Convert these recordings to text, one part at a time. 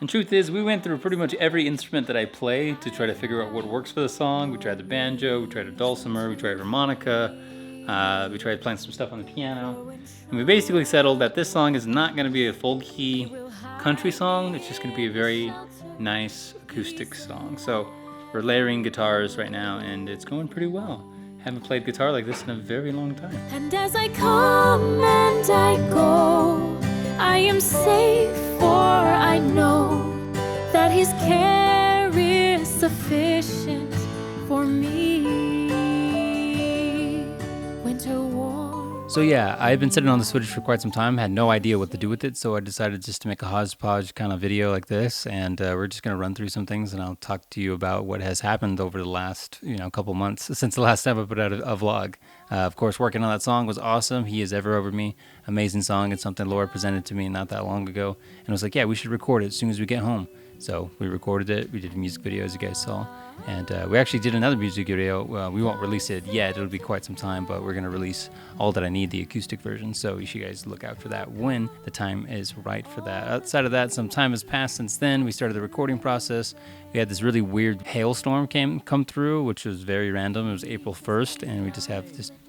And truth is, we went through pretty much every instrument that I play to try to figure out what works for the song. We tried the banjo, we tried a dulcimer, we tried harmonica, we tried playing some stuff on the piano. And we basically settled that this song is not going to be a full-key country song. It's just going to be a very nice acoustic song. So we're layering guitars right now, and it's going pretty well. Haven't played guitar like this in a very long time. And as I come and I go, I am safe, for I know that His care is sufficient for me. Winter warm. So yeah, I've been sitting on this footage for quite some time, had no idea what to do with it, so I decided just to make a hodgepodge kind of video like this, and we're just going to run through some things, and I'll talk to you about what has happened over the last, couple months since the last time I put out a vlog. Of course, working on that song was awesome. He Is Ever Over Me. Amazing song. It's something Laura presented to me not that long ago, and I was like, yeah, we should record it as soon as we get home. So we recorded it. We did a music video, as you guys saw. And we actually did another music video. We won't release it yet. It'll be quite some time, but we're going to release All That I Need, the acoustic version. So you should guys look out for that when the time is right for that. Outside of that, some time has passed since then. We started the recording process. We had this really weird hailstorm come through, which was very random. It was April 1st, and we just have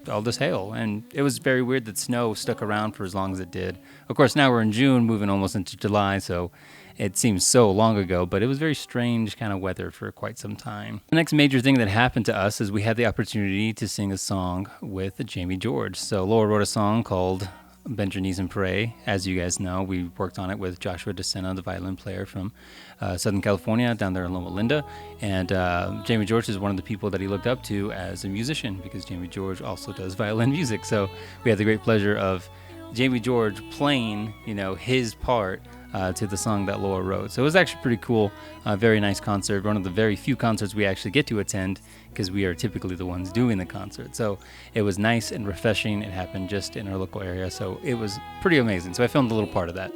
all this hail. And it was very weird that snow stuck around for as long as it did. Of course, now we're in June, moving almost into July, so it seems so long ago, but it was very strange kind of weather for quite some time. The next major thing that happened to us is we had the opportunity to sing a song with Jamie George. So Laura wrote a song called Bend Your Knees and Pray. As you guys know, we worked on it with Joshua DeSena, the violin player from Southern California, down there in Loma Linda. And Jamie George is one of the people that he looked up to as a musician, because Jamie George also does violin music. So we had the great pleasure of Jamie George playing, his part to the song that Laura wrote. So it was actually pretty cool. Very nice concert. One of the very few concerts we actually get to attend, because we are typically the ones doing the concert. So it was nice and refreshing. It happened just in our local area. So it was pretty amazing. So I filmed a little part of that.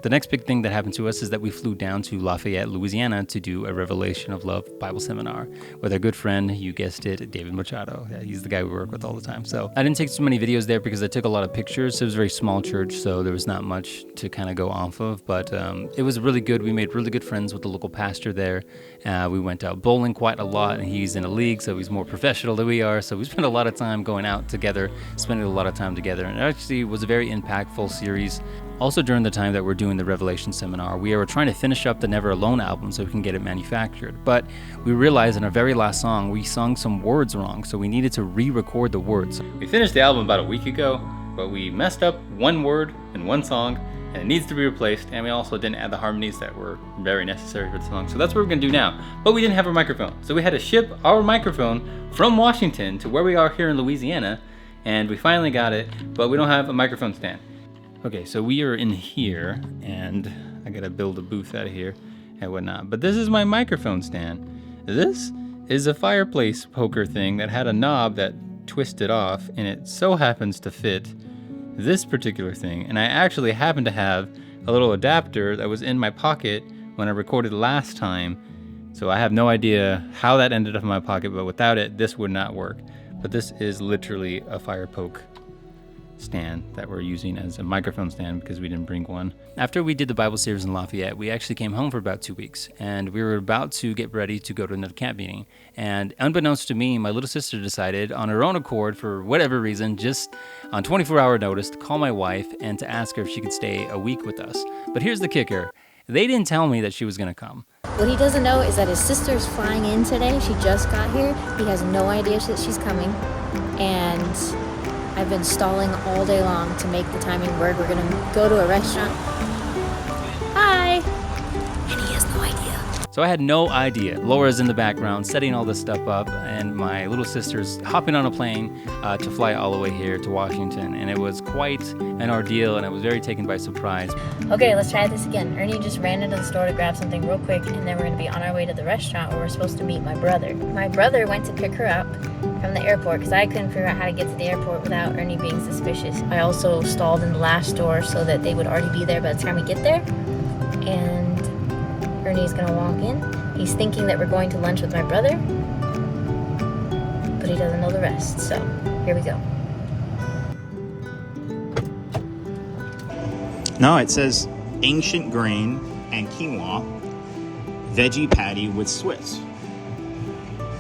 The next big thing that happened to us is that we flew down to Lafayette, Louisiana to do a Revelation of Love Bible seminar with our good friend, you guessed it, David Machado. Yeah, he's the guy we work with all the time. So I didn't take too many videos there because I took a lot of pictures. It was a very small church, so there was not much to kind of go off of, but it was really good. We made really good friends with the local pastor there. We went out bowling quite a lot, and he's in a league, so he's more professional than we are. So we spent a lot of time going out together, spending a lot of time together, and it actually was a very impactful series. Also, during the time that we're doing the Revelation seminar, we were trying to finish up the Never Alone album so we can get it manufactured. But we realized in our very last song, we sung some words wrong, so we needed to re-record the words. We finished the album about a week ago, but we messed up one word in one song, and it needs to be replaced, and we also didn't add the harmonies that were very necessary for the song. So that's what we're gonna do now. But we didn't have a microphone, so we had to ship our microphone from Washington to where we are here in Louisiana, and we finally got it, but we don't have a microphone stand. Okay, so we are in here, and I gotta build a booth out of here and whatnot. But this is my microphone stand. This is a fireplace poker thing that had a knob that twisted off, and it so happens to fit this particular thing. And I actually happen to have a little adapter that was in my pocket when I recorded last time. So I have no idea how that ended up in my pocket, but without it, this would not work. But this is literally a fire poke stand that we're using as a microphone stand because we didn't bring one. After we did the Bible series in Lafayette, we actually came home for about 2 weeks, and we were about to get ready to go to another camp meeting. And unbeknownst to me, my little sister decided on her own accord, for whatever reason, just on 24-hour notice, to call my wife and to ask her if she could stay a week with us. But here's the kicker. They didn't tell me that she was gonna come. What he doesn't know is that his sister's flying in today. She just got here. He has no idea that she's coming. And I've been stalling all day long to make the timing work. We're gonna go to a restaurant. Hi! And he has no idea. So I had no idea. Laura's in the background setting all this stuff up, and my little sister's hopping on a plane to fly all the way here to Washington. And it was quite an ordeal, and I was very taken by surprise. Okay, let's try this again. Ernie just ran into the store to grab something real quick, and then we're gonna be on our way to the restaurant where we're supposed to meet my brother. My brother went to pick her up from the airport because I couldn't figure out how to get to the airport without Ernie being suspicious. I also stalled in the last door so that they would already be there by the time we get there. And Ernie's gonna walk in. He's thinking that we're going to lunch with my brother, but he doesn't know the rest. So here we go. No, it says ancient grain and quinoa, veggie patty with Swiss.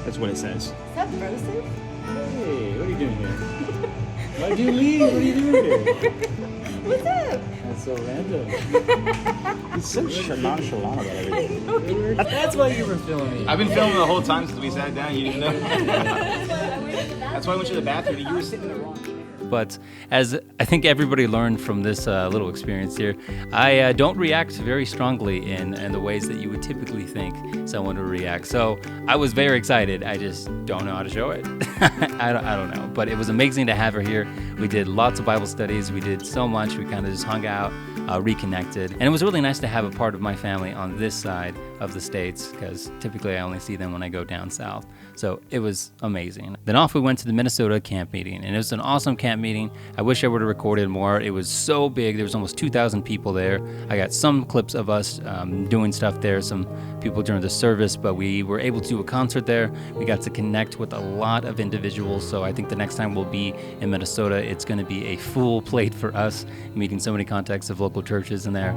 That's what it says. Is that frozen? Hey, what are you doing here? Why'd you leave? What are you doing here? What's up? That's so random. He's so nonchalant about everything. That's why you were filming. I've been filming the whole time since we sat down. You didn't know? That's why I went to the bathroom. You were sitting in the wrong chair. But as I think everybody learned from this little experience here, I don't react very strongly in the ways that you would typically think someone would react. So I was very excited. I just don't know how to show it. I don't know. But it was amazing to have her here. We did lots of Bible studies. We did so much. We kind of just hung out, reconnected. And it was really nice to have a part of my family on this side of the States, because typically I only see them when I go down south. So it was amazing. Then off we went to the Minnesota camp meeting, and it was an awesome camp meeting. I wish I would have recorded more. It was so big. There was almost 2,000 people there. I got some clips of us doing stuff there, some people during the service, but we were able to do a concert there. We got to connect with a lot of individuals, so I think the next time we'll be in Minnesota, it's going to be a full plate for us, meeting so many contacts of local churches in there.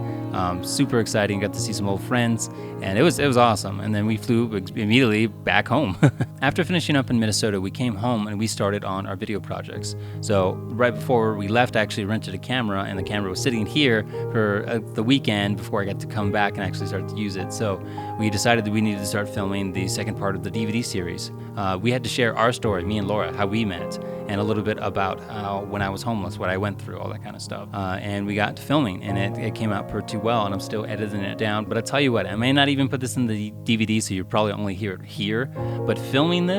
Super exciting. Got to see some old friends, and it was awesome. And then we flew immediately back home. After finishing up in Minnesota, we came home and we started on our video projects. So right before we left, I actually rented a camera, and the camera was sitting here for the weekend before I got to come back and actually start to use it. So we decided that we needed to start filming the second part of the DVD series. We had to share our story, me and Laura, how we met, and a little bit about how when I was homeless, what I went through, all that kind of stuff. And we got to filming, and it came out pretty well, and I'm still editing it down. But I tell you what, I may not even put this in the DVD, so you probably only hear it here. But filming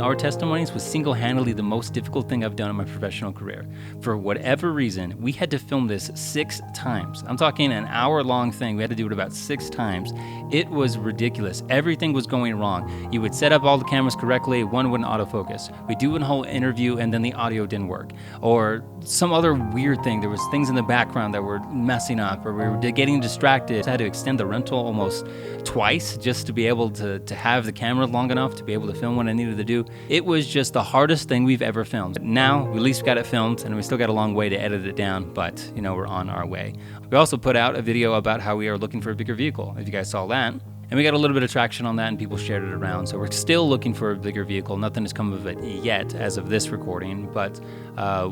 our testimonies was single-handedly the most difficult thing I've done in my professional career. For whatever reason, we had to film this 6 times. I'm talking an hour-long thing. We had to do it about 6 times. It was ridiculous. Everything was going wrong. You would set up all the cameras correctly, one wouldn't autofocus. We'd do a whole interview, and then the audio didn't work. Or some other weird thing. There was things in the background that were messing up, or we were getting distracted. I had to extend the rental almost twice just to be able to have the camera long enough to be able to film what I needed to do. It was just the hardest thing we've ever filmed. But now, we at least got it filmed, and we still got a long way to edit it down, but, we're on our way. We also put out a video about how we are looking for a bigger vehicle, if you guys saw that. And we got a little bit of traction on that, and people shared it around. So we're still looking for a bigger vehicle. Nothing has come of it yet as of this recording, but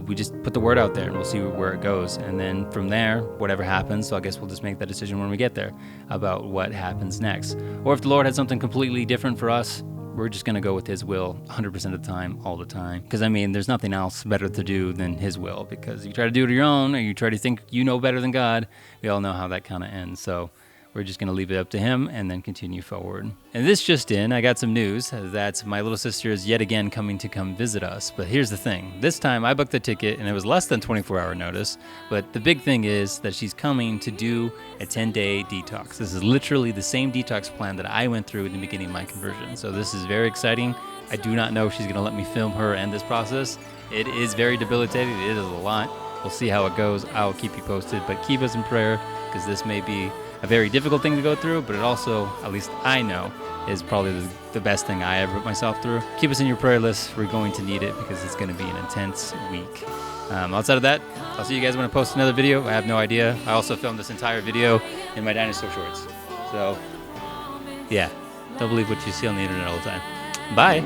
we just put the word out there, and we'll see where it goes. And then from there, whatever happens, so I guess we'll just make that decision when we get there about what happens next. Or if the Lord had something completely different for us, we're just going to go with His will 100% of the time, all the time. Because, there's nothing else better to do than His will. Because if you try to do it on your own, or you try to think you know better than God, we all know how that kind of ends. So we're just going to leave it up to Him and then continue forward. And this just in, I got some news that my little sister is yet again coming to come visit us. But here's the thing. This time I booked the ticket, and it was less than 24-hour notice. But the big thing is that she's coming to do a 10-day detox. This is literally the same detox plan that I went through in the beginning of my conversion. So this is very exciting. I do not know if she's going to let me film her and this process. It is very debilitating. It is a lot. We'll see how it goes. I'll keep you posted. But keep us in prayer, because this may be a very difficult thing to go through, but it also, at least I know, is probably the best thing I ever put myself through. Keep us in your prayer list. We're going to need it, because it's going to be an intense week. Outside of that, I'll see you guys when I post another video. I have no idea. I also filmed this entire video in my dinosaur shorts. So, yeah, don't believe what you see on the internet all the time. Bye.